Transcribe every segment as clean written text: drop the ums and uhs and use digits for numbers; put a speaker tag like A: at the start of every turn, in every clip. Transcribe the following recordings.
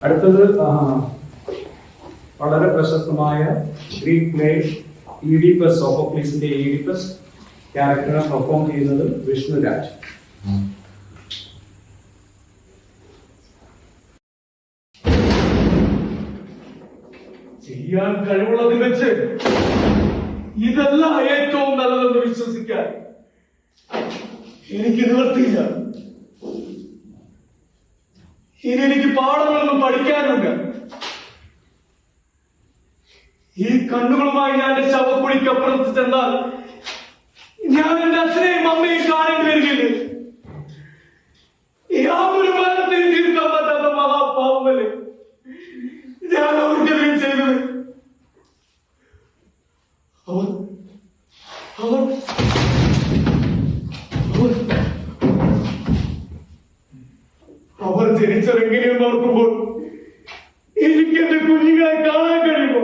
A: അടുത്തത് വളരെ പ്രശസ്തമായ ഗ്രീക്ക് പ്ലേ ഈഡിപ്പസ് സോഫോക്ലീസിന്റെ ഈഡിപ്പസ് ക്യാരക്ടറെ പെർഫോം ചെയ്യുന്നത് വിഷ്ണുരാജ്.
B: ചെയ്യാൻ കഴിവുള്ളതിൽ വെച്ച് ഇതല്ല ഏറ്റവും നല്ലതെന്ന് വിശ്വസിക്കാൻ എനിക്ക് നിവർത്തിയില്ല. ഇനി എനിക്ക് പാഠങ്ങളൊന്നും പഠിക്കാനുണ്ട്. ഈ കണ്ണുകളുമായി ഞാൻ എന്റെ ശവക്കുഴിക്കപ്പുറത്ത് ചെന്നാൽ ഞാൻ എന്റെ അച്ഛനെയും അമ്മയും കാണേണ്ടി വരികയില്ല. യാതൊരു മരണത്തെയും തീർക്കാൻ പറ്റാത്ത മഹാപാവമല്ലേ ഞാൻ അവർക്കെതിരെ ചെയ്തത്. അവർ ജനിച്ചതെങ്ങനെയെന്ന് ഓർക്കുമ്പോൾ എനിക്ക് എന്റെ കുഞ്ഞുങ്ങളെ കാണാൻ കഴിയുമോ?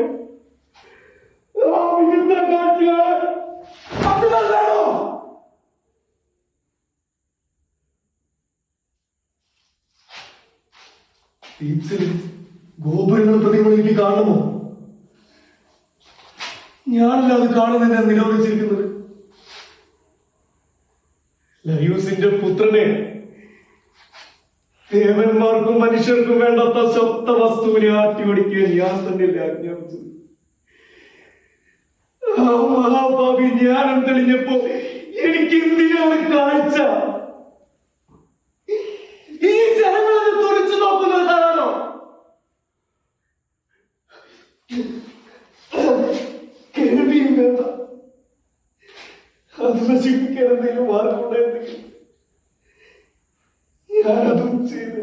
B: ഗോപുരങ്ങൾ പ്രതികൾ എനിക്ക് കാണുമോ? ഞാനല്ല അത് കാണുന്നതിനെ നിരോധിച്ചിരിക്കുന്നത്. ലയൂസിന്റെ പുത്രനെ ദേവന്മാർക്കും മനുഷ്യർക്കും വേണ്ടാത്ത ശബ്ദ വസ്തുവിനെ ആട്ടിയൊടിക്കാൻ ഞാൻ തന്നെയല്ലേ ആജ്ഞാപിച്ചത്. ആ മഹാഭാവി ജ്ഞാനം തെളിഞ്ഞപ്പോ എനിക്ക് എന്തിനാണ് കാഴ്ച? ഈ ജനങ്ങളെ തുറച്ചു നോക്കുന്നത് കാണാനോ? കേൾവിയും വേണ്ട, അത് നശിപ്പിക്കാൻ എന്തെങ്കിലും മാർഗമുണ്ടായിരുന്നെങ്കിൽ ഞാനതും ചെയ്ത്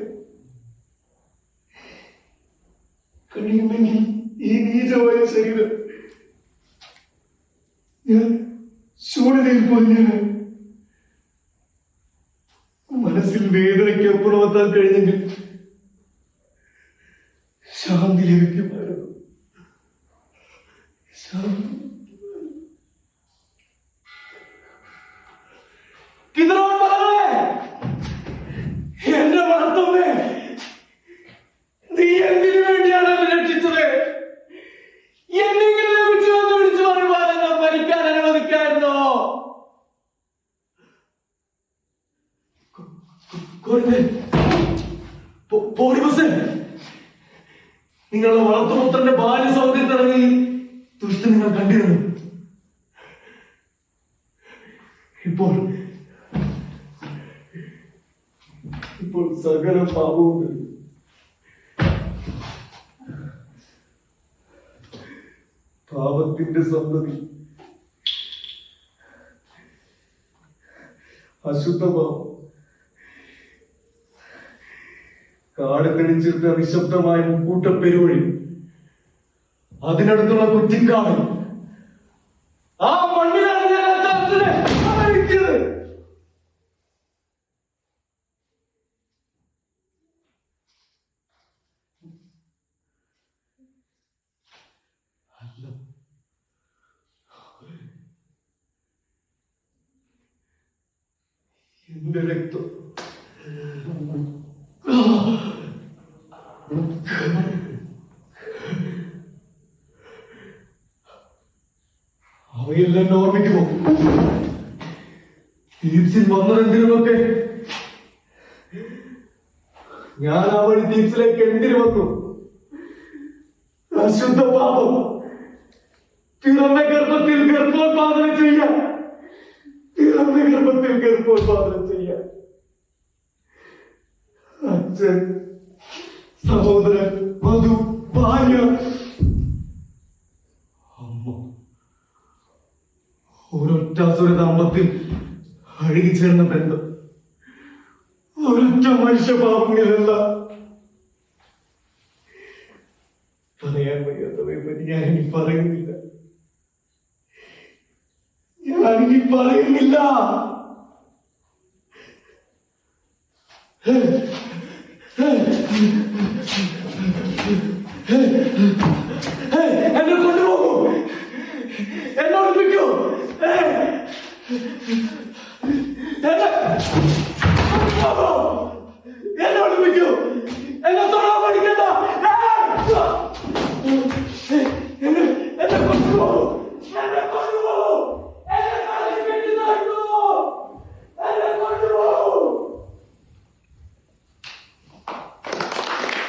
B: കഴിയുമെങ്കിൽ ഈ നീചമായ ശരീരം ഞാൻ ശൂന്യതയിൽ പൊഞ്ഞത് മനസ്സിൽ വേദനയ്ക്ക് അപ്പുറമെത്താൻ കഴിഞ്ഞെങ്കിൽ ശാന്തി ലഭിക്കുമായിരുന്നു. എന്റെ വളർത്തുന്നേ, നീ എന്തിനു വേണ്ടിയാണ് എന്നെ രക്ഷിച്ചത്? എന്തെങ്കിലും ലഭിച്ചു എന്ന് വിളിച്ചു പറയുവാൻ എന്നെ മരിക്കാൻ അനുവദിക്കായിരുന്നോ? നിങ്ങളുടെ വളർത്തുപുത്രന്റെ ബാല്യ സൗന്ദര്യത്തിനിറങ്ങി ദുഷ്ട നിങ്ങൾ കണ്ടിരുന്നു. ഇപ്പോൾ സകല പാപവും പാപത്തിന്റെ സന്തതി അശുദ്ധമാവും. കാട് തെളിച്ചിട്ട് നിശബ്ദമായ മുക്കൂട്ടപ്പെരുവഴി, അതിനടുത്തുള്ള കുറ്റിക്കാട്, ആ മണ്ണിലാണ് ഞാൻ അച്ഛനെ അറിയിച്ചത്. എന്റെ രക്തം അവയെല്ലാം ഓർമ്മിക്കുമോ? തീപ്സിൽ വന്നതെന്തിനുമൊക്കെ ഞാൻ ആ വഴി തീപ്സിലേക്ക് എന്തിനു വന്നു? അശുദ്ധ പാപം, പിറന്ന ഗർഭത്തിൽ ഗർഭോത്പാദനം ചെയ്യാൻ, പിറന്ന ഗർഭത്തിൽ ഗർഭോത്പാദനം ചെയ്യാൻ അച്ഛൻ, സഹോദരൻ, വധു, ഭാര്യ, അമ്മ, ഒരൊറ്റ അസുര ദാമ്പത്യം അഴുകിച്ചേർന്ന ബന്ധം, ഒരൊറ്റ മനുഷ്യപാപങ്ങളല്ല. പറയാൻ വയ്യാത്തവയെ പറ്റി ഞാനിനി പറയുന്നില്ല. ഞാനിനി പറയുന്നില്ല. എന്നെ കൊണ്ടുപോകൂ, എന്നോട്